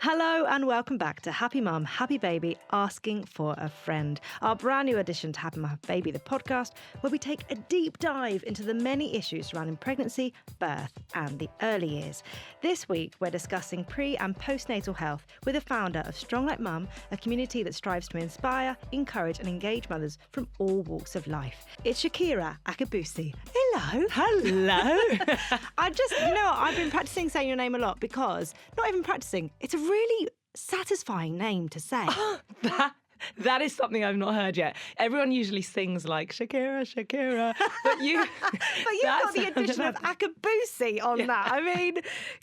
Hello and welcome back to Happy Mum, Happy Baby, Asking for a Friend, our brand new edition to Happy Mum, Happy Baby, the podcast, where we take a deep dive into the many issues surrounding pregnancy, birth and the early years. This week, we're discussing pre- and postnatal health with the founder of Strong Like Mum, a community that strives to inspire, encourage and engage mothers from all walks of life. It's Shakira Akabusi. Hello. Hello. I've been practicing saying your name a lot because, not even practicing, it's a really satisfying name to say. That is something I've not heard yet. Everyone usually sings like Shakira, Shakira, but you've got the addition of Akabusi on that. I mean,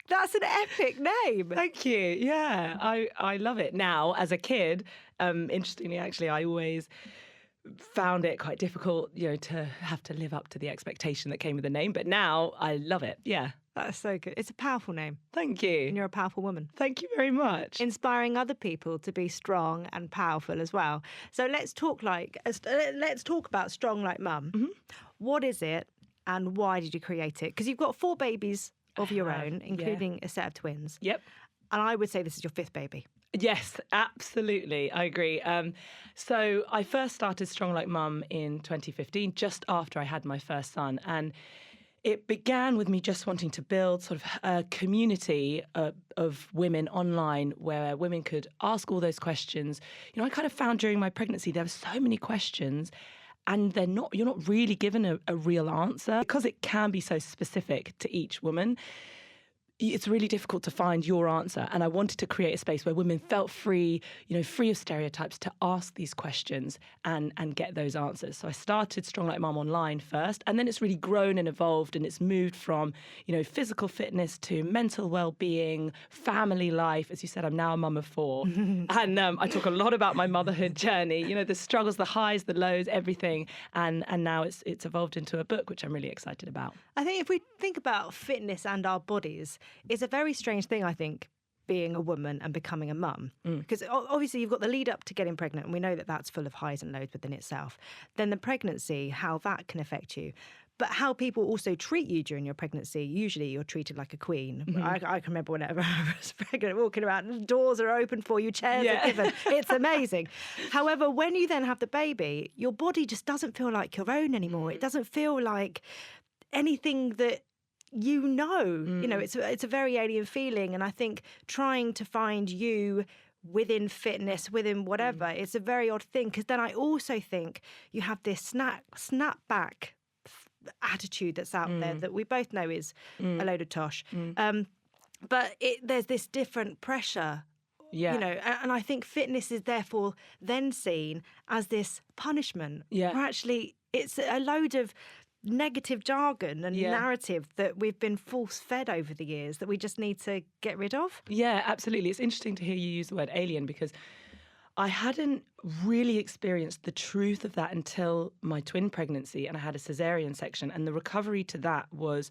that's an epic name. Thank you. Yeah, I love it. Now, as a kid, interestingly, actually, I always found it quite difficult, to have to live up to the expectation that came with the name. But now I love it. Yeah. That's so good. It's a powerful name. Thank you. And you're a powerful woman. Thank you very much. Inspiring other people to be strong and powerful as well. So let's talk about Strong Like Mum. Mm-hmm. What is it and why did you create it? Because you've got 4 babies of your own, including a set of twins. Yep. And I would say this is your 5th baby. Yes, absolutely. I agree. So I first started Strong Like Mum in 2015, just after I had my first son. And it began with me just wanting to build sort of a community of women online where women could ask all those questions. I kind of found during my pregnancy there were so many questions and you're not really given a real answer because it can be so specific to each woman. It's really difficult to find your answer. And I wanted to create a space where women felt free, free of stereotypes to ask these questions and get those answers. So I started Strong Like Mum online first, and then it's really grown and evolved and it's moved from, physical fitness to mental well-being, family life. As you said, I'm now a mum of 4. And I talk a lot about my motherhood journey, the struggles, the highs, the lows, everything. And now it's evolved into a book, which I'm really excited about. I think if we think about fitness and our bodies, it's a very strange thing, I think, being a woman and becoming a mum. Because obviously you've got the lead up to getting pregnant, and we know that that's full of highs and lows within itself. Then the pregnancy, how that can affect you. But how people also treat you during your pregnancy, usually you're treated like a queen. Mm-hmm. I can remember whenever I was pregnant, walking around, doors are open for you, chairs are given. It's amazing. However, when you then have the baby, your body just doesn't feel like your own anymore. It doesn't feel like anything that it's a very alien feeling. And I think trying to find you within fitness, within whatever, it's a very odd thing. Because then I also think you have this snap back attitude that's out there that we both know is a load of tosh. But there's this different pressure. And I think fitness is therefore then seen as this punishment. Where actually it's a load of negative jargon and narrative that we've been force-fed over the years that we just need to get rid of. Yeah, absolutely. It's interesting to hear you use the word alien because I hadn't really experienced the truth of that until my twin pregnancy, and I had a cesarean section, and the recovery to that was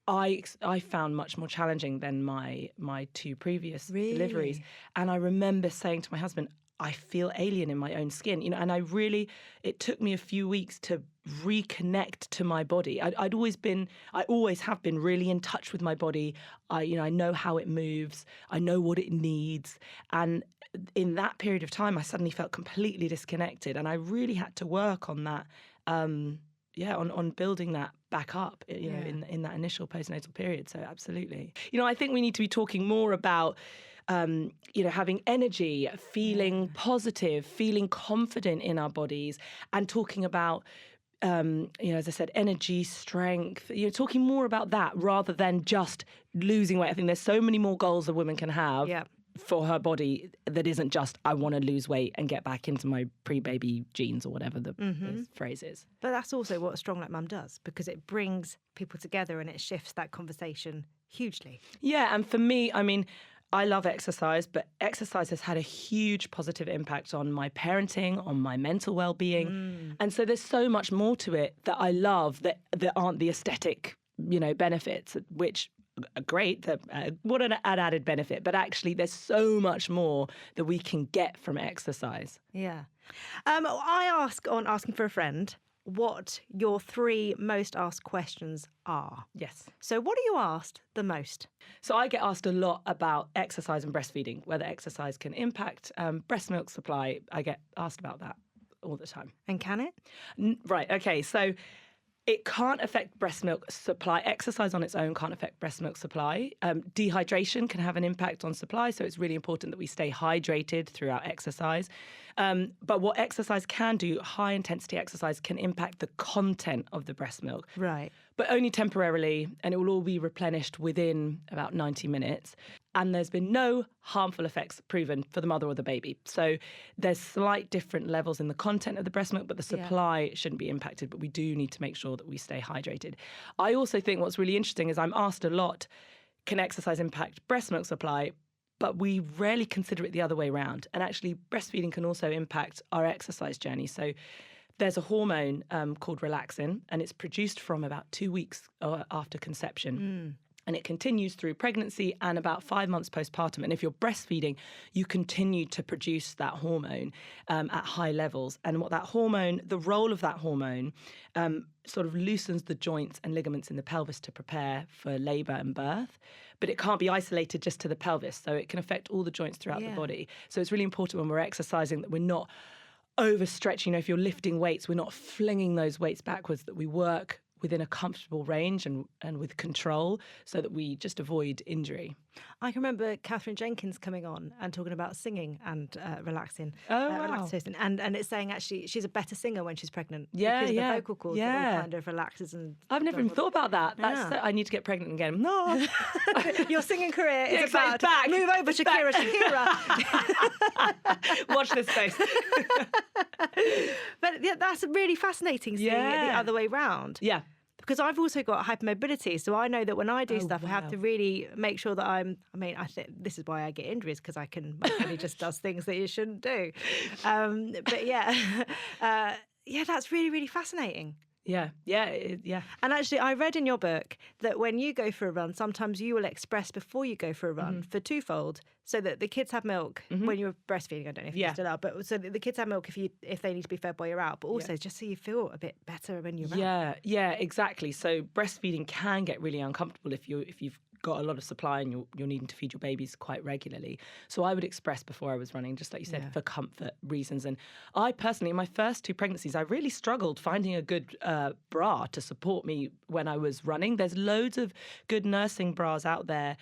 I found much more challenging than my 2 previous deliveries. And I remember saying to my husband, I feel alien in my own skin, and it took me a few weeks to reconnect to my body. I always have been really in touch with my body. I know how it moves. I know what it needs. And in that period of time, I suddenly felt completely disconnected. And I really had to work on that, on building that back up, in that initial postnatal period. So absolutely. I think we need to be talking more about having energy, feeling positive, feeling confident in our bodies, and talking about, as I said, energy, strength, talking more about that rather than just losing weight. I think there's so many more goals a woman can have for her body that isn't just, I want to lose weight and get back into my pre-baby jeans or whatever the phrase is. But that's also what Strong Like Mum does, because it brings people together and it shifts that conversation hugely. Yeah, and for me, I love exercise, but exercise has had a huge positive impact on my parenting, on my mental well-being. And so there's so much more to it that I love that aren't the aesthetic, benefits, which are great. What an added benefit. But actually, there's so much more that we can get from exercise. Yeah. I ask on Asking for a Friend, what your 3 most asked questions are. Yes. So what are you asked the most? So I get asked a lot about exercise and breastfeeding, whether exercise can impact breast milk supply. I get asked about that all the time. And can it? Right. Okay. So it can't affect breast milk supply. Exercise on its own can't affect breast milk supply. Dehydration can have an impact on supply, so it's really important that we stay hydrated throughout exercise. But what exercise can do, high intensity exercise, can impact the content of the breast milk. Right. But only temporarily, and it will all be replenished within about 90 minutes. And there's been no harmful effects proven for the mother or the baby. So there's slight different levels in the content of the breast milk, but the supply shouldn't be impacted. But we do need to make sure that we stay hydrated. I also think what's really interesting is I'm asked a lot, can exercise impact breast milk supply? But we rarely consider it the other way around. And actually, breastfeeding can also impact our exercise journey. So there's a hormone called relaxin, and it's produced from about 2 weeks after conception. And it continues through pregnancy and about 5 months postpartum. And if you're breastfeeding, you continue to produce that hormone at high levels. And what that hormone, the role of that hormone, sort of loosens the joints and ligaments in the pelvis to prepare for labour and birth. But it can't be isolated just to the pelvis. So it can affect all the joints throughout the body. So it's really important when we're exercising that we're not overstretching. You know, if you're lifting weights, we're not flinging those weights backwards, that we work within a comfortable range and with control so that we just avoid injury. I can remember Catherine Jenkins coming on and talking about singing and relaxing. Relaxation. And it's saying actually she's a better singer when she's pregnant. Because of the vocal cords it all kind of relaxes. And I've never even thought about that. I need to get pregnant again. No. Your singing career is about back. Move over, Shakira. Watch this space. But that's really fascinating seeing it the other way round. Yeah. Because I've also got hypermobility, so I know that when I do stuff, I have to really make sure that I think this is why I get injuries, because my body just does things that you shouldn't do. But that's really, really fascinating. Yeah. And actually, I read in your book that when you go for a run, sometimes you will express before you go for a run for twofold, so that the kids have milk when you're breastfeeding. I don't know if you still are, but so that the kids have milk if they need to be fed while you're out, but also just so you feel a bit better when you're out. Yeah, exactly. So breastfeeding can get really uncomfortable if you've got a lot of supply and you're needing to feed your babies quite regularly. So I would express before I was running, just like you said, for comfort reasons. And I personally, in my first 2 pregnancies, I really struggled finding a good bra to support me when I was running. There's loads of good nursing bras out there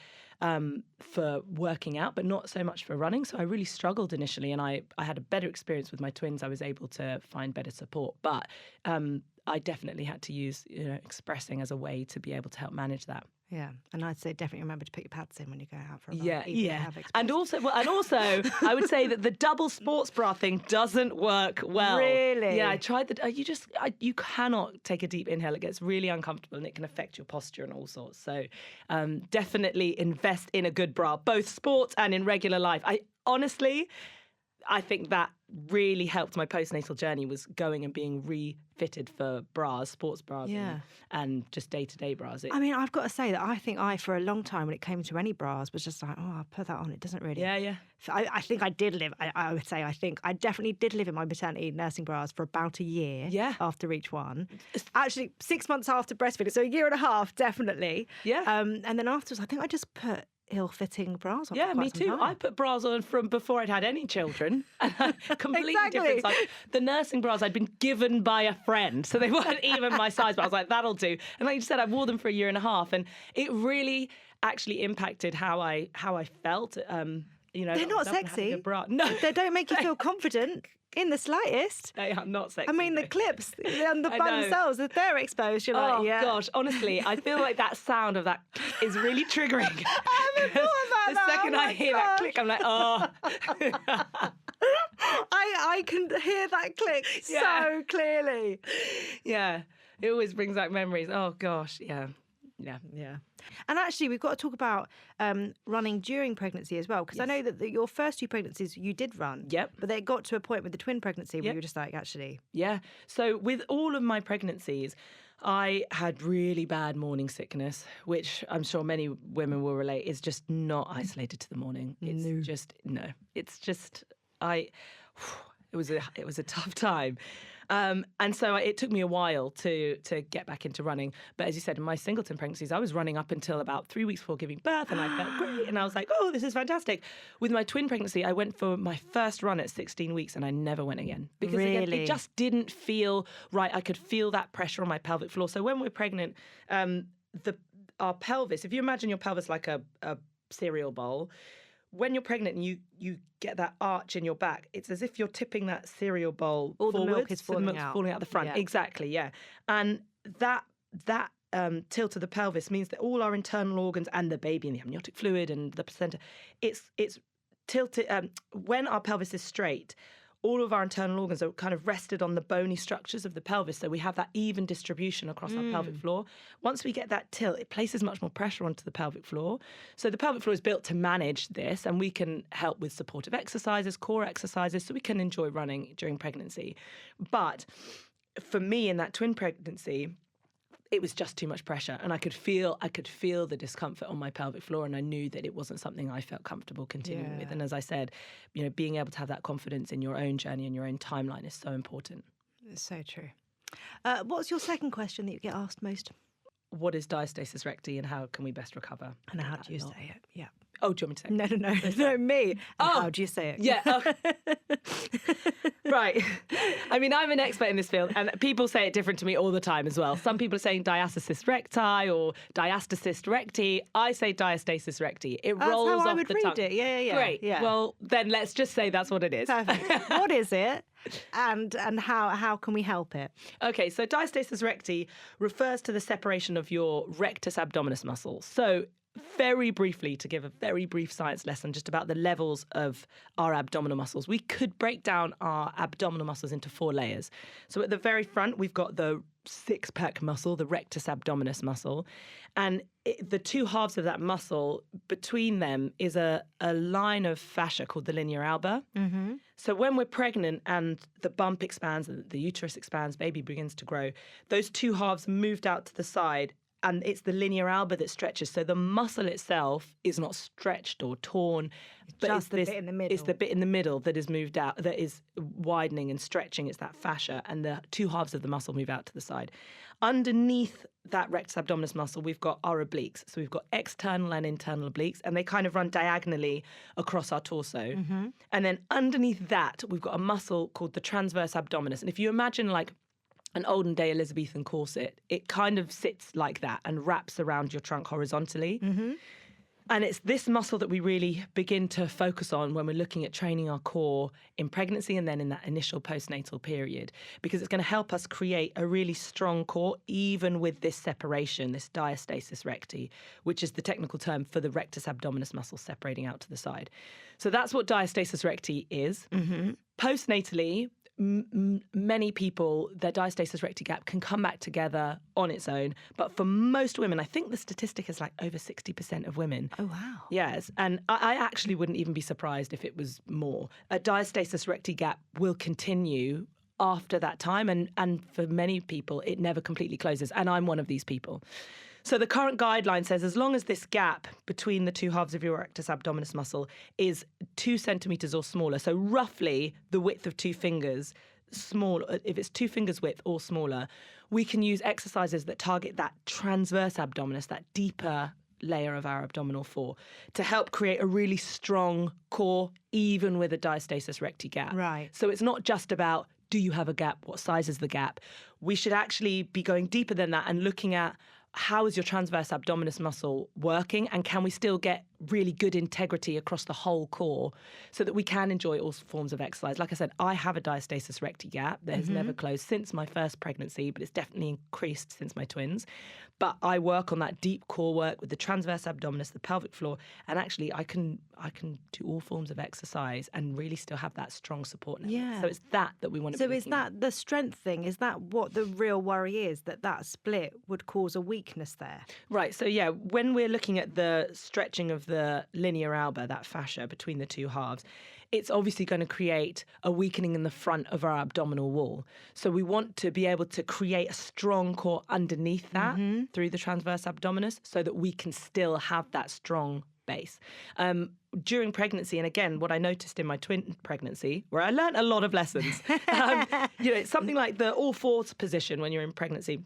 for working out, but not so much for running. So I really struggled initially, and I had a better experience with my twins. I was able to find better support, but I definitely had to use expressing as a way to be able to help manage that. Yeah, and I'd say definitely remember to put your pads in when you go out for a run. Yeah. And also, I would say that the double sports bra thing doesn't work well. Really? Yeah, I tried that. You cannot take a deep inhale. It gets really uncomfortable and it can affect your posture and all sorts. So definitely invest in a good bra, both sports and in regular life. I think that really helped my postnatal journey, was going and being refitted for bras, sports bras, and just day-to-day bras. I've got to say that I think for a long time, when it came to any bras, was just like, I'll put that on. It doesn't really. Yeah. I think I did live. I would say I definitely did live in my maternity nursing bras for about a year. Yeah. After each one, actually 6 months after breastfeeding, so a year and a half, definitely. Yeah. And then afterwards, I think I just put ill-fitting bras on. Yeah, me too. I put bras on from before I'd had any children. Completely different. Like the nursing bras I'd been given by a friend, so they weren't even my size, but I was like, that'll do. And like you said, I wore them for a year and a half, and it really actually impacted how I felt. They're not sexy. Bra. No, they don't make you feel confident in the slightest. They are not sexy. The clips and by themselves, if they're exposed, you're like, oh gosh, honestly, I feel like that sound of that is really triggering. I haven't thought about that. The second I hear that click, I'm like, oh. I can hear that click so clearly. Yeah, it always brings back memories. Oh gosh, yeah. And actually, we've got to talk about running during pregnancy as well, because I know that your first 2 pregnancies you did run. Yep. But they got to a point with the twin pregnancy where you were just like, actually. Yeah. So with all of my pregnancies, I had really bad morning sickness, which I'm sure many women will relate, is just not isolated to the morning. It was a tough time. And so it took me a while to get back into running. But as you said, in my singleton pregnancies, I was running up until about 3 weeks before giving birth, and I felt great. And I was like, oh, this is fantastic. With my twin pregnancy, I went for my first run at 16 weeks, and I never went again. Because again, it just didn't feel right. I could feel that pressure on my pelvic floor. So when we're pregnant, our pelvis, if you imagine your pelvis like a cereal bowl, when you're pregnant and you get that arch in your back, it's as if you're tipping that cereal bowl all forwards. The milk is falling out. Falling out the front. Yeah. Exactly, yeah. And that tilt of the pelvis means that all our internal organs and the baby and the amniotic fluid and the placenta, it's tilted. When our pelvis is straight, all of our internal organs are kind of rested on the bony structures of the pelvis, so we have that even distribution across our pelvic floor. Once we get that tilt, it places much more pressure onto the pelvic floor. So the pelvic floor is built to manage this, and we can help with supportive exercises, core exercises, so we can enjoy running during pregnancy. But for me in that twin pregnancy, it was just too much pressure, and I could feel the discomfort on my pelvic floor, and I knew that it wasn't something I felt comfortable continuing with. And as I said, being able to have that confidence in your own journey and your own timeline is so important. It's so true. What's your second question that you get asked most? What is diastasis recti, and how can we best recover? And how do you say it? Yeah. Oh, do you want me to say it? No, me. How do you say it? Yeah. Oh. Right. I mean, I'm an expert in this field, and people say it different to me all the time as well. Some people are saying diastasis recti or diastasis recti. I say diastasis recti. It rolls off the tongue. That's how I would read it. Yeah. Great. Yeah. Well, then let's just say that's what it is. Perfect. What is it? And how can we help it? Okay, so diastasis recti refers to the separation of your rectus abdominis muscle. So very briefly, to give a very brief science lesson just about the levels of our abdominal muscles, we could break down our abdominal muscles into 4 layers. So at the very front, we've got the six-pack muscle, the rectus abdominis muscle. And the two halves of that muscle, between them is a line of fascia called the linea alba. Mm-hmm. So when we're pregnant and the bump expands, the uterus expands, baby begins to grow, those two halves moved out to the side, and it's the linea alba that stretches. So the muscle itself is not stretched or torn, but it's the bit in the middle. It's the bit in the middle that is moved out, that is widening and stretching. It's that fascia, and the two halves of the muscle move out to the side. Underneath that rectus abdominis muscle, we've got our obliques. So we've got external and internal obliques, and they kind of run diagonally across our torso. Mm-hmm. And then underneath that, we've got a muscle called the transverse abdominis. And if you imagine like an olden day Elizabethan corset, it kind of sits like that and wraps around your trunk horizontally. Mm-hmm. And it's this muscle that we really begin to focus on when we're looking at training our core in pregnancy and then in that initial postnatal period, because it's going to help us create a really strong core, even with this separation, this diastasis recti, which is the technical term for the rectus abdominis muscle separating out to the side. So that's what diastasis recti is. Mm-hmm. Postnatally, many people, their diastasis recti gap can come back together on its own. But for most women, I think the statistic is like over 60% of women. Oh, wow. Yes. And I actually wouldn't even be surprised if it was more. A diastasis recti gap will continue after that time. And for many people, it never completely closes. And I'm one of these people. So the current guideline says as long as this gap between the two halves of your rectus abdominis muscle is 2 centimeters or smaller, so roughly the width of 2 fingers, if it's 2 fingers width or smaller, we can use exercises that target that transverse abdominis, that deeper layer of our abdominal floor, to help create a really strong core, even with a diastasis recti gap. Right. So it's not just about, do you have a gap? What size is the gap? We should actually be going deeper than that and looking at, how is your transverse abdominis muscle working, and can we still get really good integrity across the whole core so that we can enjoy all forms of exercise? Like I said, I have a diastasis recti gap that has never closed since my first pregnancy, but it's definitely increased since my twins. But I work on that deep core work with the transverse abdominis, the pelvic floor, and actually I can do all forms of exercise and really still have that strong support network. Yeah. So it's that we want to be So is that the strength thing? Is that what the real worry is, that split would cause a weakness there? Right. So yeah, when we're looking at the stretching of the linea alba, that fascia between the two halves, it's obviously going to create a weakening in the front of our abdominal wall. So we want to be able to create a strong core underneath that through the transverse abdominis so that we can still have that strong base. During pregnancy, and again, what I noticed in my twin pregnancy, where I learned a lot of lessons, something like the all fours position when you're in pregnancy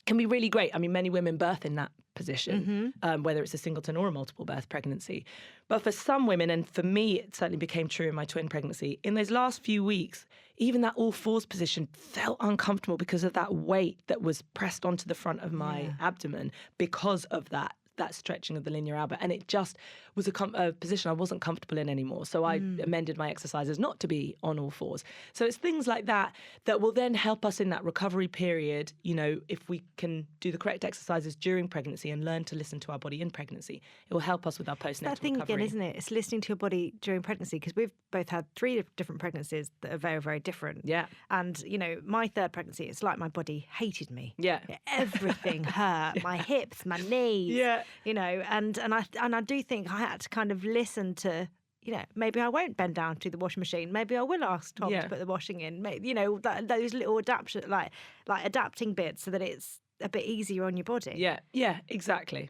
can be really great. I mean, many women birth in that position, whether it's a singleton or a multiple birth pregnancy. But for some women, and for me, it certainly became true in my twin pregnancy, in those last few weeks, even that all fours position felt uncomfortable because of that weight that was pressed onto the front of my abdomen because of that stretching of the linea alba. And it just was a position I wasn't comfortable in anymore. So I amended my exercises not to be on all fours. So it's things like that that will then help us in that recovery period. You know, if we can do the correct exercises during pregnancy and learn to listen to our body in pregnancy, it will help us with our postnatal recovery. That thing again, isn't it? It's listening to your body during pregnancy, because we've both had 3 different pregnancies that are very, very different. Yeah. And, you know, my 3rd pregnancy, it's like my body hated me. Yeah. Everything hurt. My hips, my knees. Yeah. You know, and I do think I had to kind of listen to, you know, maybe I won't bend down to the washing machine. Maybe I will ask Tom to put the washing in. Maybe, you know, those little adaptation, like adapting bits so that it's a bit easier on your body. Yeah, exactly.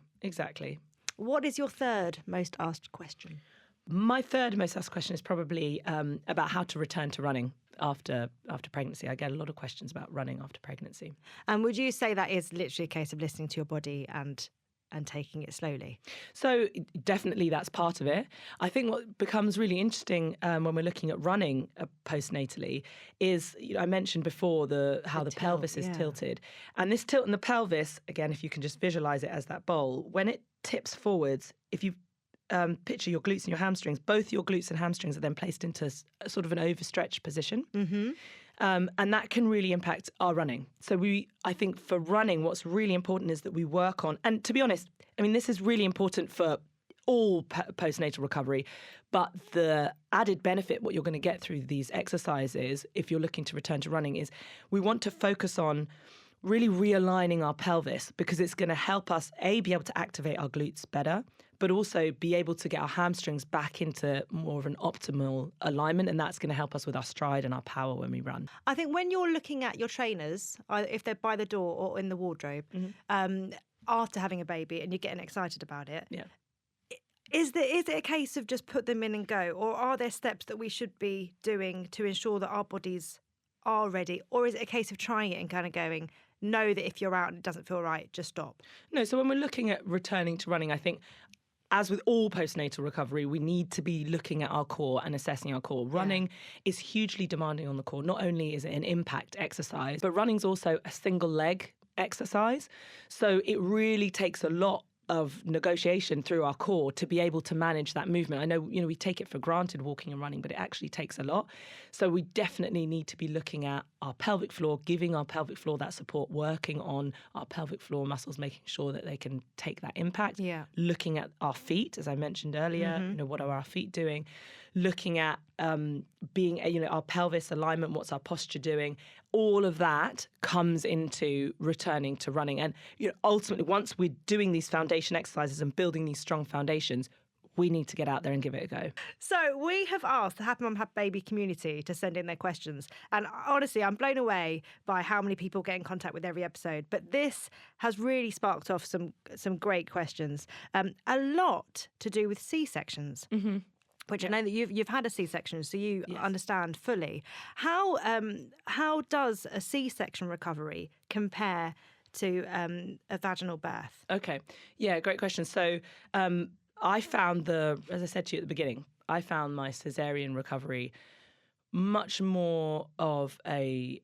What is your 3rd most asked question? My 3rd most asked question is probably about how to return to running after pregnancy. I get a lot of questions about running after pregnancy. And would you say that is literally a case of listening to your body and taking it slowly? So definitely that's part of it. I think what becomes really interesting when we're looking at running postnatally is, you know, I mentioned before how the pelvis is tilted. And this tilt in the pelvis, again, if you can just visualize it as that bowl, when it tips forwards, if you picture your glutes and your hamstrings, both your glutes and hamstrings are then placed into a sort of an overstretched position. And that can really impact our running. So I think for running, what's really important is that we work on, and to be honest, I mean, this is really important for all postnatal recovery, but the added benefit, what you're going to get through these exercises, if you're looking to return to running, is we want to focus on really realigning our pelvis, because it's going to help us, be able to activate our glutes better, but also be able to get our hamstrings back into more of an optimal alignment. And that's going to help us with our stride and our power when we run. I think when you're looking at your trainers, if they're by the door or in the wardrobe, after having a baby and you're getting excited about it, is it a case of just put them in and go? Or are there steps that we should be doing to ensure that our bodies are ready? Or is it a case of trying it and kind of going, know that if you're out and it doesn't feel right, just stop? No, so when we're looking at returning to running, I think, as with all postnatal recovery, we need to be looking at our core and assessing our core. Running is hugely demanding on the core. Not only is it an impact exercise, but running's also a single leg exercise. So it really takes a lot of negotiation through our core to be able to manage that movement. I know, you know, we take it for granted walking and running, but it actually takes a lot. So we definitely need to be looking at our pelvic floor, giving our pelvic floor that support, working on our pelvic floor muscles, making sure that they can take that impact. Looking at our feet, as I mentioned earlier, you know, what are our feet doing? Looking at being, you know, our pelvis alignment, what's our posture doing? All of that comes into returning to running. And, you know, ultimately, once we're doing these foundation exercises and building these strong foundations, we need to get out there and give it a go. So we have asked the Happy Mum Happy Baby community to send in their questions. And honestly, I'm blown away by how many people get in contact with every episode. But this has really sparked off some great questions. A lot to do with C-sections. Which I know that you've had a C-section, so you understand fully. How does a C-section recovery compare to a vaginal birth? Okay, yeah, great question. So I found as I said to you at the beginning, I found my cesarean recovery much more of a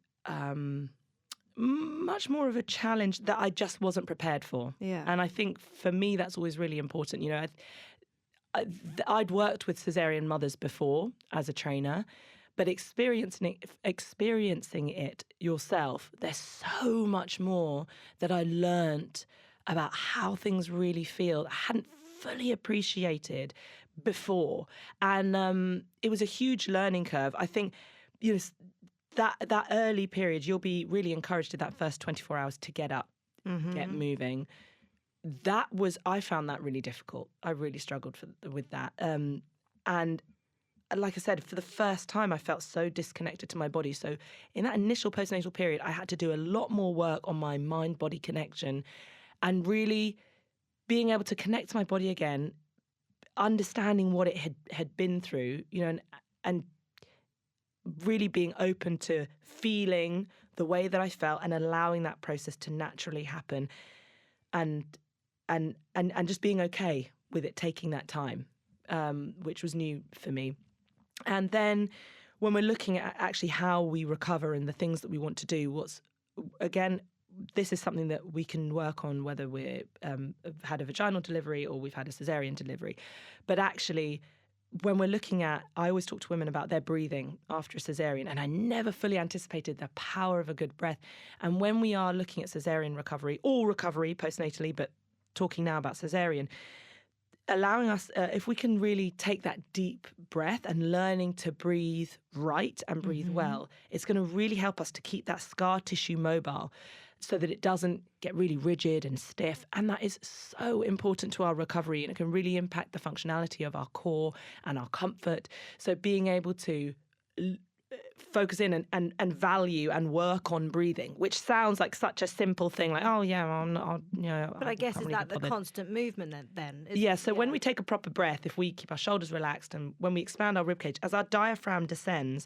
challenge that I just wasn't prepared for. And I think for me that's always really important. You know, I'd worked with cesarean mothers before as a trainer, but experiencing it yourself, there's so much more that I learnt about how things really feel I hadn't fully appreciated before. And it was a huge learning curve. I think, you know, that early period, you'll be really encouraged in that first 24 hours to get up, get moving. I found that really difficult. I really struggled with that. And like I said, for the first time, I felt so disconnected to my body. So in that initial postnatal period, I had to do a lot more work on my mind-body connection and really being able to connect to my body again, understanding what it had been through, you know, and really being open to feeling the way that I felt and allowing that process to naturally happen, and just being okay with it taking that time, which was new for me. And then when we're looking at actually how we recover and the things that we want to do, again, this is something that we can work on whether we've had a vaginal delivery or we've had a cesarean delivery. But actually, when we're looking at, I always talk to women about their breathing after a cesarean, and I never fully anticipated the power of a good breath. And when we are looking at cesarean recovery, all recovery postnatally, but talking now about cesarean, allowing us, if we can really take that deep breath and learning to breathe right and breathe well, it's going to really help us to keep that scar tissue mobile so that it doesn't get really rigid and stiff. And that is so important to our recovery, and it can really impact the functionality of our core and our comfort. So being able to focus in and value and work on breathing, which sounds like such a simple thing, like, oh yeah, but I guess is that the constant movement then? So when we take a proper breath, if we keep our shoulders relaxed and when we expand our ribcage, as our diaphragm descends,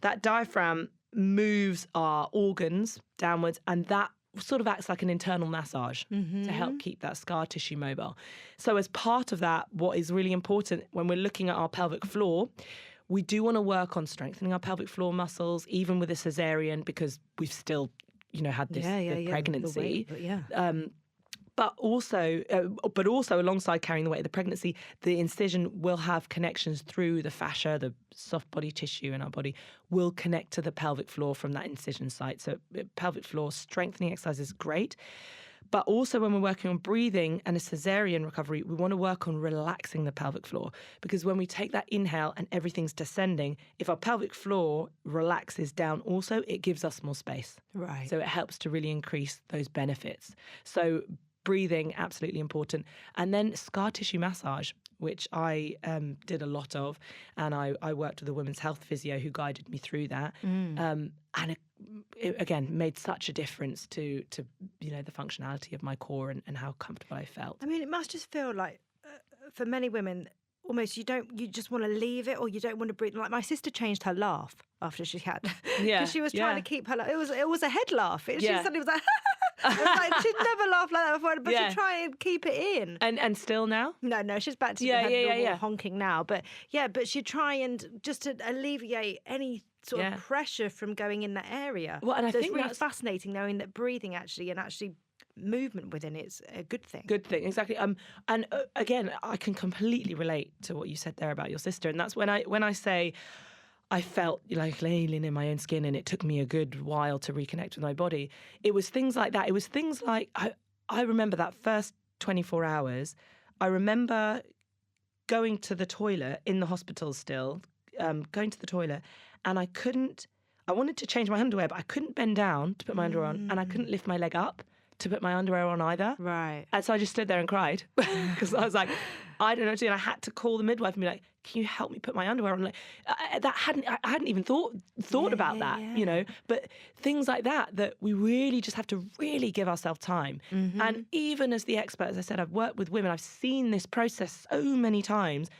that diaphragm moves our organs downwards, and that sort of acts like an internal massage to help keep that scar tissue mobile. So as part of that, what is really important when we're looking at our pelvic floor, we do want to work on strengthening our pelvic floor muscles, even with a cesarean, because we've still, had this pregnancy. The weight, but also alongside carrying the weight of the pregnancy, the incision will have connections through the fascia, the soft body tissue in our body, will connect to the pelvic floor from that incision site. So pelvic floor strengthening exercise is great. But also when we're working on breathing and a cesarean recovery, we want to work on relaxing the pelvic floor, because when we take that inhale and everything's descending, if our pelvic floor relaxes down also, it gives us more space. Right. So it helps to really increase those benefits. So breathing, absolutely important. And then scar tissue massage, which I did a lot of. And I worked with a women's health physio who guided me through that. And it, again, made such a difference to the functionality of my core and how comfortable I felt. I mean, it must just feel like, for many women, almost you just want to leave it, or you don't want to breathe. Like my sister changed her laugh after she had, because she was trying to keep her. It was a head laugh. She suddenly was like, she'd never laughed like that before, but she'd try and keep it in. And still now? No, she's back to normal honking now. But she'd try and just to alleviate any sort of pressure from going in that area. Well, and I think it's really fascinating knowing that breathing actually movement within it's a good thing. Good thing, exactly. And again, I can completely relate to what you said there about your sister, and that's when I say I felt like an alien in my own skin, and it took me a good while to reconnect with my body. It was things like that. It was things like I remember that first 24 hours. I remember going to the toilet in the hospital still, going to the toilet, and I wanted to change my underwear, but I couldn't bend down to put my underwear on, and I couldn't lift my leg up to put my underwear on either. Right. And so I just stood there and cried because I was like, I don't know what to do. And I had to call the midwife and be like, can you help me put my underwear on? Like, I hadn't even thought about that, But things like that we really just have to really give ourselves time. And even as the expert, as I said, I've worked with women, I've seen this process so many times.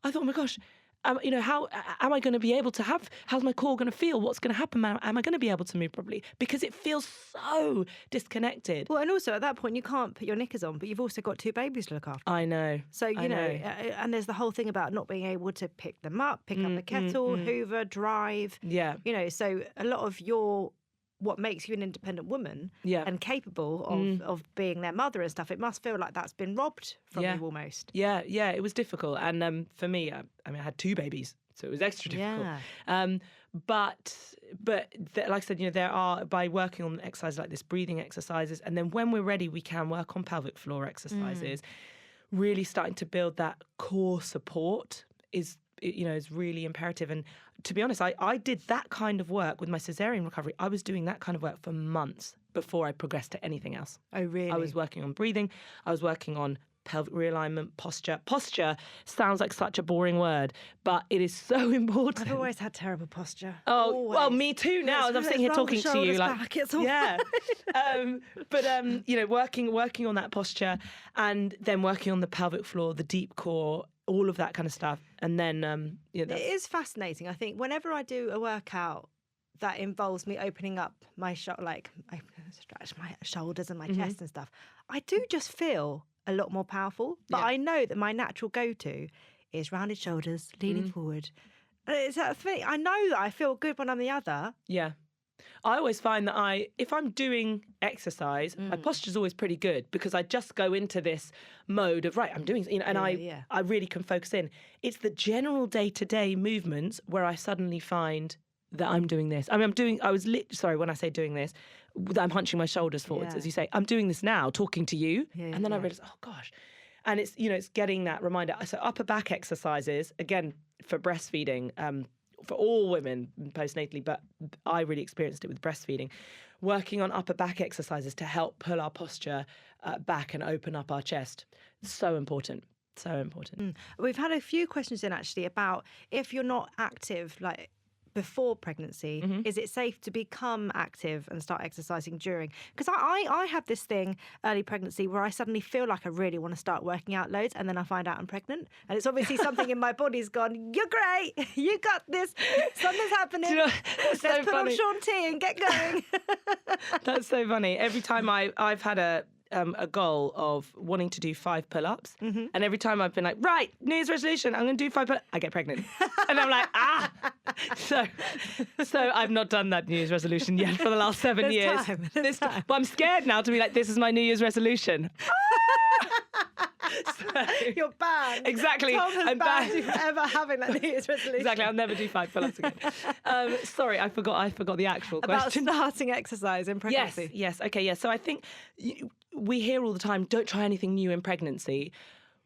I thought, oh my gosh, how am I going to be able to how's my core going to feel? What's going to happen? Am I going to be able to move properly? Because it feels so disconnected. Well, and also at that point, you can't put your knickers on, but you've also got 2 babies to look after. I know. So, and there's the whole thing about not being able to pick them up, pick up the kettle, hoover, drive. Yeah. So a lot of what makes you an independent woman and capable of being their mother and stuff, it must feel like that's been robbed from you almost. Yeah, it was difficult. And for me, I had 2 babies, so it was extra difficult. Yeah. But like I said, there are, by working on exercises like this, breathing exercises, and then when we're ready, we can work on pelvic floor exercises. Really starting to build that core support is really imperative. And to be honest, I did that kind of work with my cesarean recovery. I was doing that kind of work for months before I progressed to anything else. Oh, really? I was working on breathing. I was working on pelvic realignment, posture. Posture sounds like such a boring word, but it is so important. I've always had terrible posture. Oh, always. Well, me too now, as I'm sitting here talking to you. Back, it's all working on that posture, and then working on the pelvic floor, the deep core, all of that kind of stuff. And then, It is fascinating. I think whenever I do a workout that involves me opening up my like I stretch my shoulders and my chest and stuff, I do just feel a lot more powerful. But I know that my natural go-to is rounded shoulders, leaning forward. And it's that thing. I know that I feel good when I'm the other. Yeah. I always find that if I'm doing exercise, my posture's always pretty good because I just go into this mode of, right, I'm doing, and I really can focus in. It's the general day-to-day movements where I suddenly find that I'm doing this. I mean, when I say doing this, I'm hunching my shoulders forwards, as you say. I'm doing this now, talking to you. And then I realize, oh gosh. And it's, it's getting that reminder. So upper back exercises, again, for breastfeeding, for all women postnatally, but I really experienced it with breastfeeding, working on upper back exercises to help pull our posture back and open up our chest. So important. So important. We've had a few questions in actually about if you're not active, like before pregnancy, is it safe to become active and start exercising during? Because I have this thing early pregnancy where I suddenly feel like I really want to start working out loads, and then I find out I'm pregnant, and it's obviously something in my body's gone, you're great, you got this, something's happening. Let's put on Shaun T and get going. That's so funny. Every time I've had a goal of wanting to do 5 pull-ups, and every time I've been like, right, New Year's resolution, I'm going to do 5 pull-ups, I get pregnant. And I'm like, So I've not done that New Year's resolution yet for the last 7 years. There's time. But I'm scared now to be like, this is my New Year's resolution. You're banned. Exactly. I'm banned you ever having that New Year's resolution. Exactly. I'll never do 5 pull-ups again. Sorry, I forgot the actual question. About starting exercise in pregnancy. Yes. Okay. Yes. So I think we hear all the time, don't try anything new in pregnancy,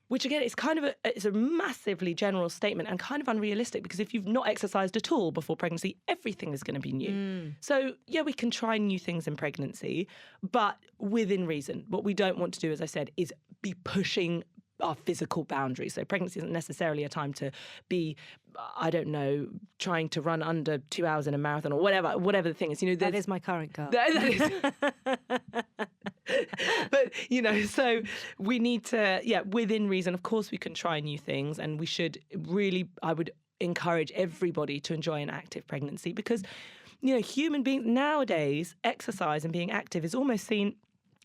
which again is it's a massively general statement and kind of unrealistic, because if you've not exercised at all before pregnancy, everything is going to be new. So yeah, we can try new things in pregnancy, but within reason. What we don't want to do, as I said, is be pushing our physical boundaries. So pregnancy isn't necessarily a time to be, I don't know, trying to run under 2 hours in a marathon or whatever the thing is. That is my current goal. That is. But, so we need to, within reason, of course we can try new things, and we should really, I would encourage everybody to enjoy an active pregnancy, because, human beings nowadays, exercise and being active is almost seen,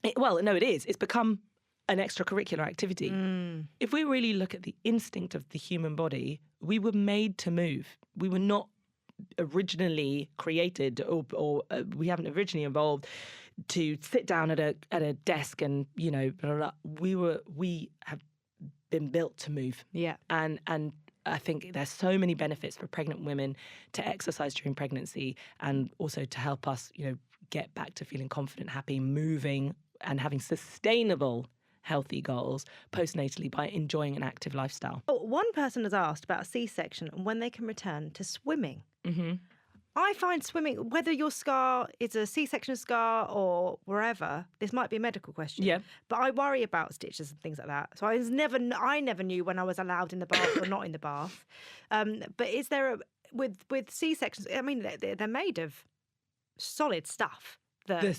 it is. It's become an extracurricular activity. If we really look at the instinct of the human body, we were made to move. We were not originally created, or we haven't originally evolved to sit down at a desk and blah, blah, blah. We have been built to move. Yeah, and I think there's so many benefits for pregnant women to exercise during pregnancy, and also to help us get back to feeling confident, happy, moving, and having sustainable healthy goals postnatally by enjoying an active lifestyle. One person has asked about a C-section and when they can return to swimming. I find swimming, whether your scar is a C-section scar or wherever, this might be a medical question. Yeah. But I worry about stitches and things like that. So I never knew when I was allowed in the bath or not in the bath. But is there with C-sections? I mean, they're made of solid stuff. The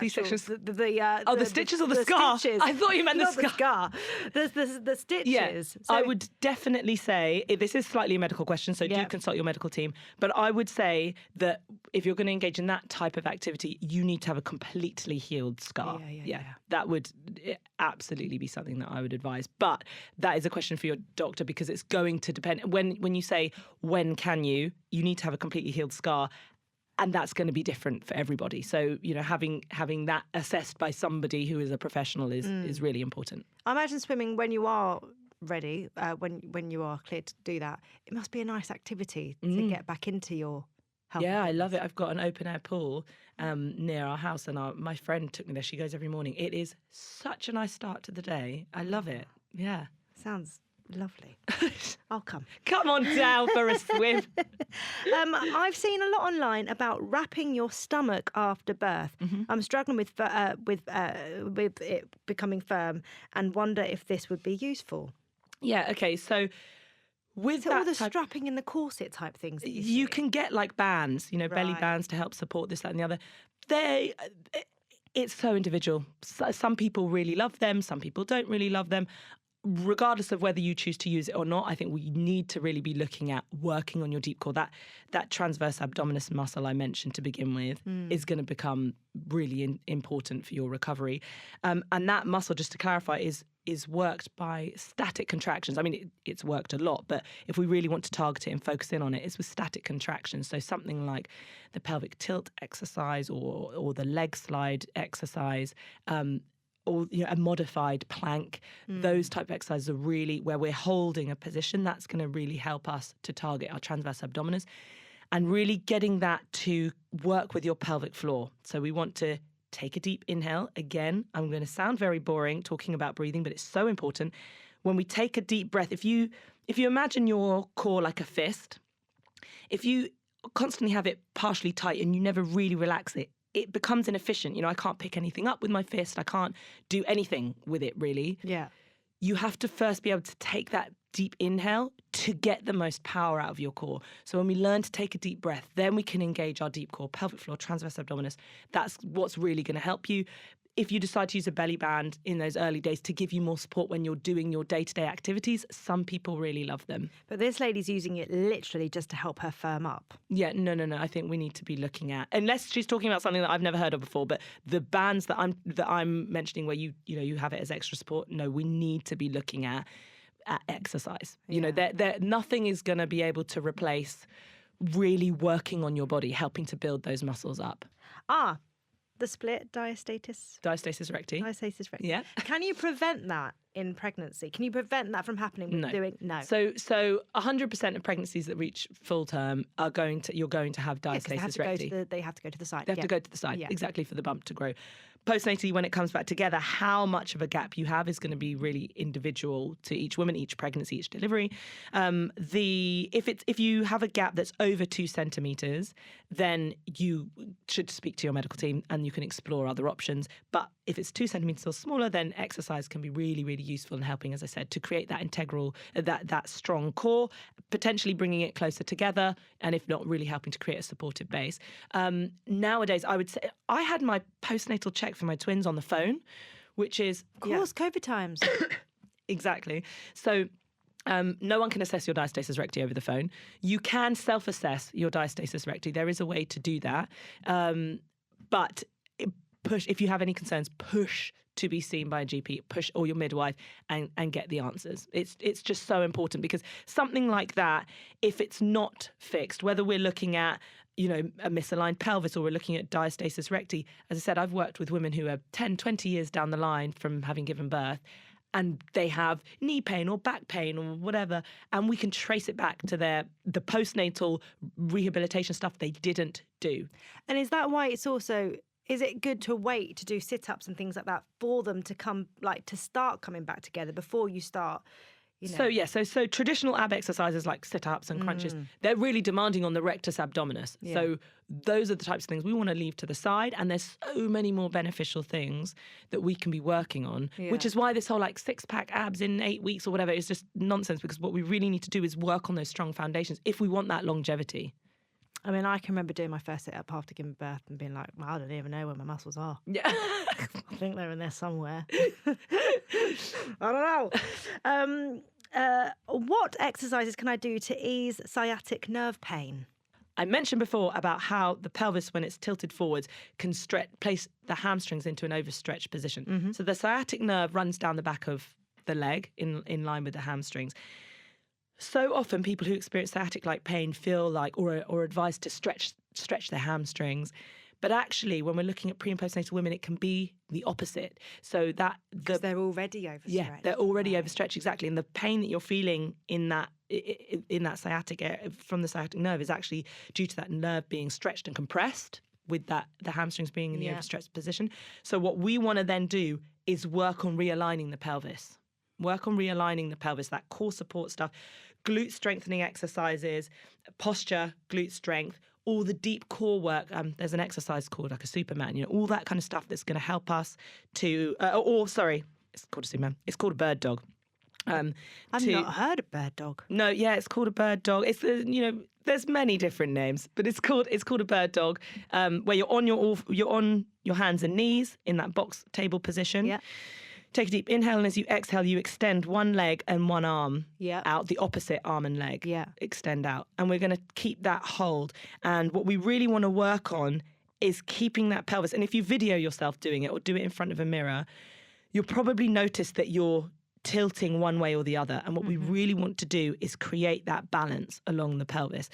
C-sections. The stitches or the scar? Stitches. I thought you meant the scar. The stitches. Yeah. So, I would definitely say, this is slightly a medical question, so do consult your medical team. But I would say that if you're going to engage in that type of activity, you need to have a completely healed scar. Yeah. That would absolutely be something that I would advise. But that is a question for your doctor, because it's going to depend. When you say, when can you need to have a completely healed scar. And that's going to be different for everybody. So, having that assessed by somebody who is a professional is really important. I imagine swimming, when you are ready, when you are cleared to do that, it must be a nice activity to get back into your health. Yeah, I love it. I've got an open air pool near our house, and my friend took me there. She goes every morning. It is such a nice start to the day. I love it. Yeah. Sounds lovely. I'll come. Come on down for a swim. I've seen a lot online about wrapping your stomach after birth. I'm struggling with it becoming firm, and wonder if this would be useful. Yeah. Okay. So with all the strapping and the corset type things that you can get, like bands, belly bands to help support this, that, and the other. It's so individual. Some people really love them. Some people don't really love them. regardless of whether you choose to use it or not, I think we need to really be looking at working on your deep core. That transverse abdominis muscle I mentioned to begin with is going to become really important for your recovery. And that muscle, just to clarify, is worked by static contractions. I mean, it's worked a lot, but if we really want to target it and focus in on it, it's with static contractions. So something like the pelvic tilt exercise or the leg slide exercise, or a modified plank. Those type of exercises are really where we're holding a position. That's going to really help us to target our transverse abdominis and really getting that to work with your pelvic floor. So we want to take a deep inhale. Again, I'm going to sound very boring talking about breathing, but it's so important. When we take a deep breath, if you imagine your core like a fist, if you constantly have it partially tight and you never really relax it, it becomes inefficient. I can't pick anything up with my fist. I can't do anything with it, really. Yeah. You have to first be able to take that deep inhale to get the most power out of your core. So when we learn to take a deep breath, then we can engage our deep core, pelvic floor, transverse abdominis. That's what's really going to help you. If you decide to use a belly band in those early days to give you more support when you're doing your day-to-day activities, some people really love them. But this lady's using it literally just to help her firm up. Yeah, no. I think we need to be looking at, unless she's talking about something that I've never heard of before, but the bands that I'm mentioning where you have it as extra support, no, we need to be looking at exercise. Nothing is going to be able to replace really working on your body, helping to build those muscles up. The split diastasis. Diastasis recti. Diastasis recti. Yeah. Can you prevent that in pregnancy? Can you prevent that from happening with doing? No. So 100% of pregnancies that reach full term you're going to have diastasis recti. They have to go to the side. They have to go to the side, exactly, for the bump to grow. Postnatally, when it comes back together, how much of a gap you have is going to be really individual to each woman, each pregnancy, each delivery. If you have a gap that's over 2 centimetres, then you should speak to your medical team and you can explore other options. But if it's 2 centimetres or smaller, then exercise can be really, really useful in helping, as I said, to create that integral, that strong core, potentially bringing it closer together, and if not, really helping to create a supportive base. Nowadays, I would say I had my postnatal check for my twins on the phone, which is... Of course, COVID times. Exactly. So no one can assess your diastasis recti over the phone. You can self-assess your diastasis recti. There is a way to do that. But if you have any concerns, push to be seen by a GP, push or your midwife and get the answers. It's just so important because something like that, if it's not fixed, whether we're looking at a misaligned pelvis or we're looking at diastasis recti, as I said, I've worked with women who are 10, 20 years down the line from having given birth and they have knee pain or back pain or whatever, and we can trace it back to the postnatal rehabilitation stuff they didn't do. And is that why it's also... Is it good to wait to do sit-ups and things like that for them to to start coming back together before you start? So traditional ab exercises like sit-ups and crunches, they're really demanding on the rectus abdominis. Yeah. So those are the types of things we want to leave to the side. And there's so many more beneficial things that we can be working on, which is why this whole six-pack abs in 8 weeks or whatever is just nonsense, because what we really need to do is work on those strong foundations if we want that longevity. I mean, I can remember doing my first sit-up after giving birth and being like, well, I don't even know where my muscles are. Yeah. I think they're in there somewhere. I don't know. What exercises can I do to ease sciatic nerve pain? I mentioned before about how the pelvis, when it's tilted forwards, can place the hamstrings into an overstretched position. Mm-hmm. So the sciatic nerve runs down the back of the leg in line with the hamstrings. So often people who experience sciatic-like pain feel like or are advised to stretch their hamstrings. But actually, when we're looking at pre- and postnatal women, it can be the opposite. So that they're already overstretched. Yeah, they're already overstretched, exactly. And the pain that you're feeling in that sciatic from the sciatic nerve is actually due to that nerve being stretched and compressed, with the hamstrings being in the overstretched position. So what we want to then do is work on realigning the pelvis. Work on realigning the pelvis, that core support stuff, glute strengthening exercises, posture, glute strength, all the deep core work. There's an exercise called a Superman, all that kind of stuff that's going to help us to, it's called a Superman. It's called a bird dog. I've not heard of bird dog. No, yeah, it's called a bird dog. It's there's many different names, but it's called a bird dog, where you're on your hands and knees in that box table position. Yeah. take a deep inhale, and as you exhale, you extend one leg and one arm Yep. out, the opposite arm and leg. Yeah. Extend out. And we're going to keep that hold. And what we really want to work on is keeping that pelvis. And if you video yourself doing it or do it in front of a mirror, you'll probably notice that you're tilting one way or the other. And what we really want to do is create that balance along the pelvis.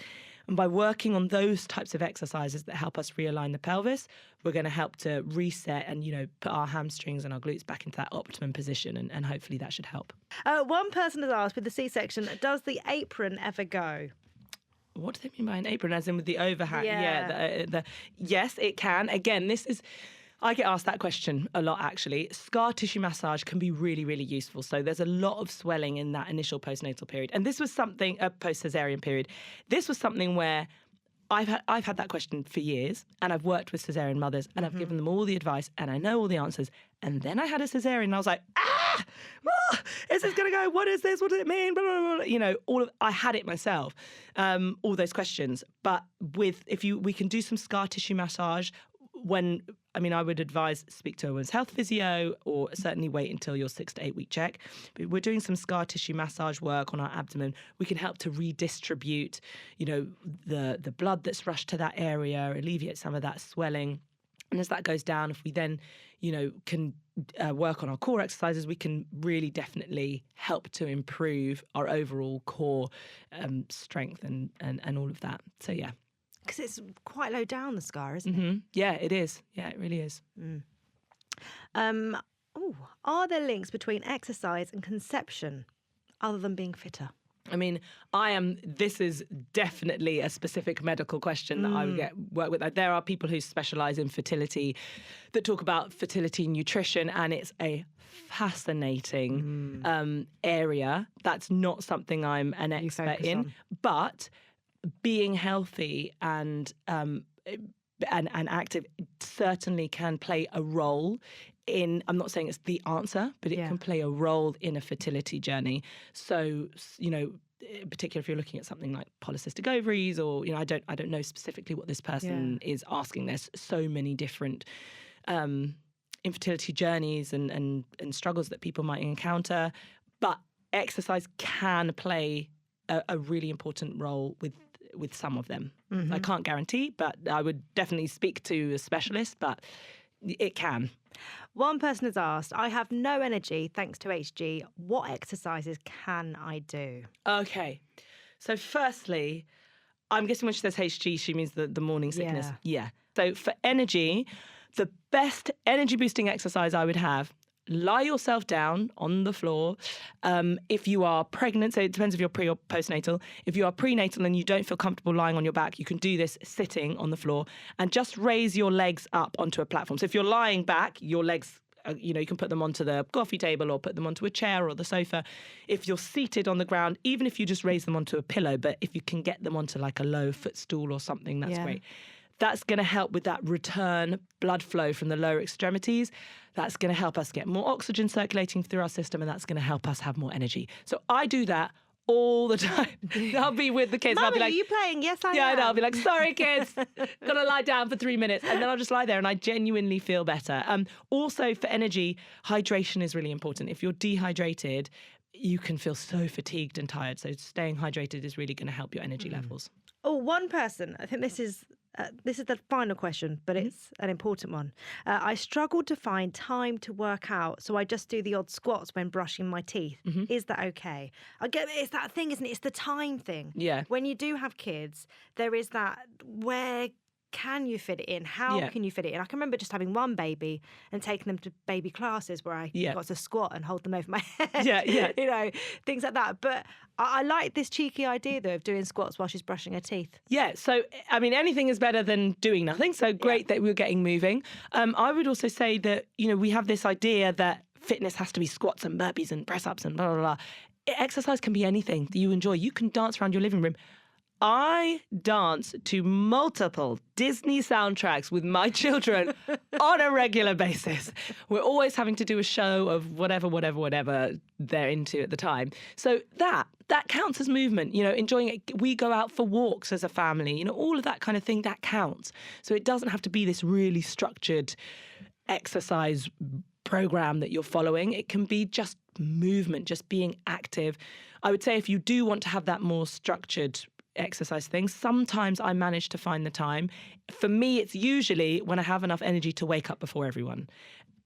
And by working on those types of exercises that help us realign the pelvis, we're going to help to reset and, put our hamstrings and our glutes back into that optimum position. And hopefully that should help. One person has asked with the C-section, does the apron ever go? What do they mean by an apron? As in with the overhang? Yeah. Yes, it can. Again, I get asked that question a lot, actually. Scar tissue massage can be really, really useful. So there's a lot of swelling in that initial postnatal period. And this was something, post-cesarean period. This was something where I've had that question for years, and I've worked with cesarean mothers, and I've given them all the advice, and I know all the answers. And then I had a cesarean, and I was like, is this going to go? What is this? What does it mean? Blah, blah, blah. I had it myself, all those questions. But we can do some scar tissue massage. I would advise speak to a women's health physio, or certainly wait until your 6 to 8 week check. But we're doing some scar tissue massage work on our abdomen. We can help to redistribute, the blood that's rushed to that area, alleviate some of that swelling. And as that goes down, if we then, can work on our core exercises, we can really definitely help to improve our overall core strength and all of that. So, yeah. Because it's quite low down, the scar, isn't it? Yeah, it is. Yeah, it really is. Are there links between exercise and conception other than being fitter? This is definitely a specific medical question that I would work with. There are people who specialise in fertility that talk about fertility nutrition, and it's a fascinating area. That's not something I'm an expert in. But being healthy and active certainly can play a role in, I'm not saying it's the answer, but it can play a role in a fertility journey. So, particularly if you're looking at something like polycystic ovaries, or, I don't know specifically what this person is asking. There's so many different infertility journeys and struggles that people might encounter. But exercise can play a really important role with some of them. I can't guarantee, but I would definitely speak to a specialist, but it can. One person has asked, I have no energy thanks to HG. What exercises can I do? Okay. So firstly, I'm guessing when she says HG, she means the morning sickness. Yeah. So for energy, the best energy boosting exercise I would have, lie yourself down on the floor. If you are pregnant, so it depends if you're pre or postnatal. If you are prenatal and you don't feel comfortable lying on your back, you can do this sitting on the floor and just raise your legs up onto a platform. So if you're lying back, your legs, you can put them onto the coffee table or put them onto a chair or the sofa. If you're seated on the ground, even if you just raise them onto a pillow, but if you can get them onto like a low footstool or something, that's great. That's going to help with that return blood flow from the lower extremities. That's going to help us get more oxygen circulating through our system, and that's going to help us have more energy. So I do that all the time. I'll be with the kids. Mummy, I'll be like, are you playing? Yes, I am. Yeah, I know. I'll be like, sorry, kids, got to lie down for 3 minutes. And then I'll just lie there and I genuinely feel better. Also, for energy, hydration is really important. If you're dehydrated, you can feel so fatigued and tired. So staying hydrated is really going to help your energy levels. Oh, one person, I think this is the final question, but it's an important one. I struggled to find time to work out, so I just do the odd squats when brushing my teeth. Is that okay? It's that thing, isn't it? It's the time thing. Yeah. When you do have kids, there is that, where can you fit it in? How can you fit it in? I can remember just having one baby and taking them to baby classes where I got to squat and hold them over my head. Things like that. But I like this cheeky idea, though, of doing squats while she's brushing her teeth. Yeah. So, anything is better than doing nothing. So great that we're getting moving. I would also say that, we have this idea that fitness has to be squats and burpees and press ups and blah, blah, blah. Exercise can be anything that you enjoy. You can dance around your living room. I dance to multiple Disney soundtracks with my children on a regular basis. We're always having to do a show of whatever they're into at the time. So that counts as movement, enjoying it. We go out for walks as a family, all of that kind of thing, that counts. So it doesn't have to be this really structured exercise program that you're following. It can be just movement, just being active. I would say if you do want to have that more structured exercise thing, sometimes I manage to find the time. For me, it's usually when I have enough energy to wake up before everyone,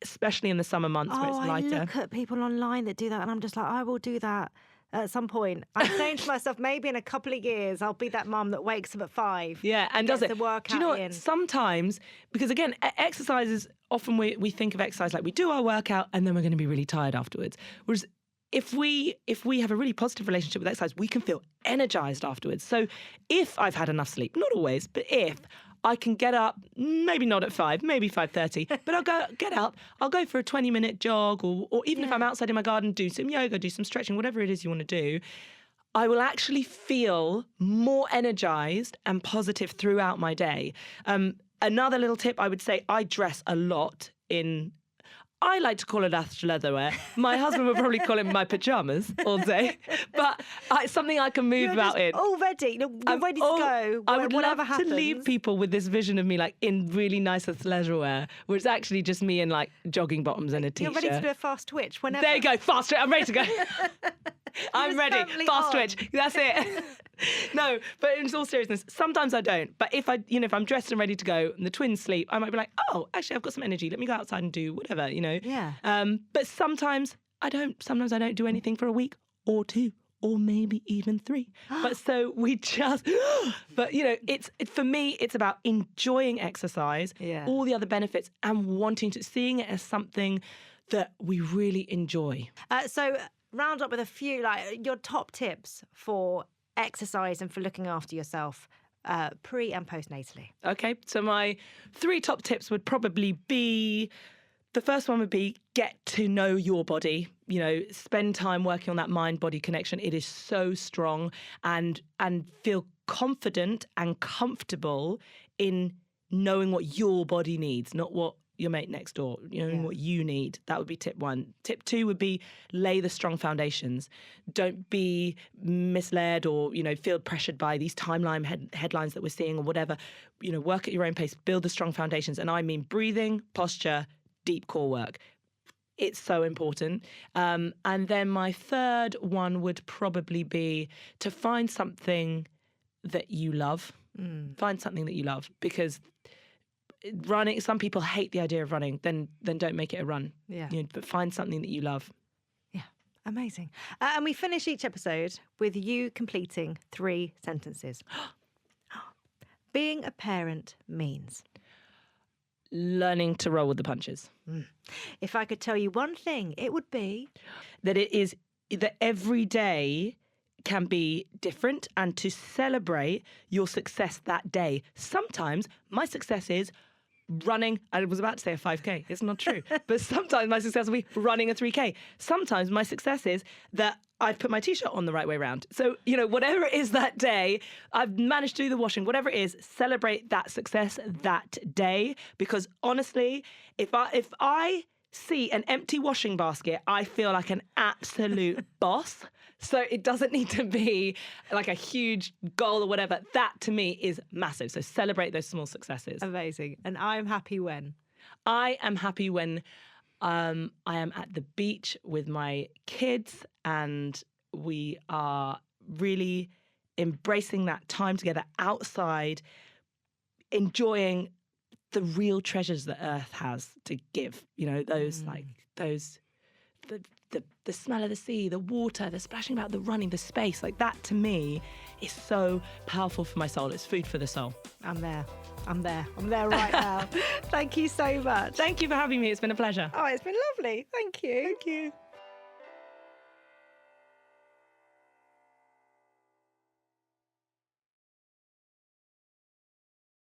especially in the summer months where it's lighter. I look at people online that do that and I'm just like, I will do that at some point. I'm saying to myself, maybe in a couple of years, I'll be that mum that wakes up at 5. Yeah, and does it. The workout do you know what? in. Sometimes, because again, exercises, often we think of exercise like we do our workout and then we're going to be really tired afterwards. Whereas if we have a really positive relationship with exercise, we can feel energized afterwards. So if I've had enough sleep, not always, but if I can get up, maybe not at 5, maybe 5:30, but get up, I'll go for a 20-minute jog or even if I'm outside in my garden, do some yoga, do some stretching, whatever it is you want to do, I will actually feel more energized and positive throughout my day. Another little tip, I would say I dress a lot in, I like to call it athleisure wear. My husband would probably call it my pajamas all day, but it's something I can move about in. All ready. You're ready to go. I would whatever love happens. to leave people with this vision of me like in really nice athleisure wear, where it's actually just me in like jogging bottoms and a t-shirt. You're ready to do a fast twitch whenever. There you go, fast twitch. I'm ready to go. I'm ready. Fast twitch. That's it. No, but in all seriousness, sometimes I don't. But if if I'm dressed and ready to go and the twins sleep, I might be like, oh, actually, I've got some energy. Let me go outside and do whatever, Yeah. But sometimes I don't. Sometimes I don't do anything for a week or 2 or maybe even 3. But so we just. But for me, it's about enjoying exercise, all the other benefits, and wanting to seeing it as something that we really enjoy. So round up with a few your top tips for exercise and for looking after yourself pre and postnatally. Okay, so my 3 top tips would probably be, the first one would be get to know your body, spend time working on that mind-body connection. It is so strong, and feel confident and comfortable in knowing what your body needs, not what your mate next door, what you need. That would be tip 1. Tip 2 would be lay the strong foundations. Don't be misled or, feel pressured by these timeline headlines that we're seeing or whatever. Work at your own pace, build the strong foundations. And I mean breathing, posture, deep core work. It's so important. And then my third one would probably be to find something that you love. Find something that you love, because running, some people hate the idea of running, then don't make it a run. Yeah. But find something that you love. Yeah, amazing. And we finish each episode with you completing 3 sentences. Being a parent means learning to roll with the punches. If I could tell you one thing, it would be that every day can be different, and to celebrate your success that day. Sometimes my success is running, I was about to say a 5K, it's not true, but sometimes my success will be running a 3K. Sometimes my success is that I've put my t-shirt on the right way around. So, whatever it is that day, I've managed to do the washing, whatever it is, celebrate that success that day. Because honestly, if I see an empty washing basket, I feel like an absolute boss. So it doesn't need to be like a huge goal or whatever. That to me is massive. So celebrate those small successes. Amazing. And I'm happy when? I am happy when I am at the beach with my kids and we are really embracing that time together outside, enjoying the real treasures that Earth has to give. The smell of the sea, the water, the splashing about, the running, the space, like that to me is so powerful for my soul. It's food for the soul. I'm there right now. Thank you so much. Thank you for having me. It's been a pleasure. Oh, it's been lovely. Thank you. Thank you.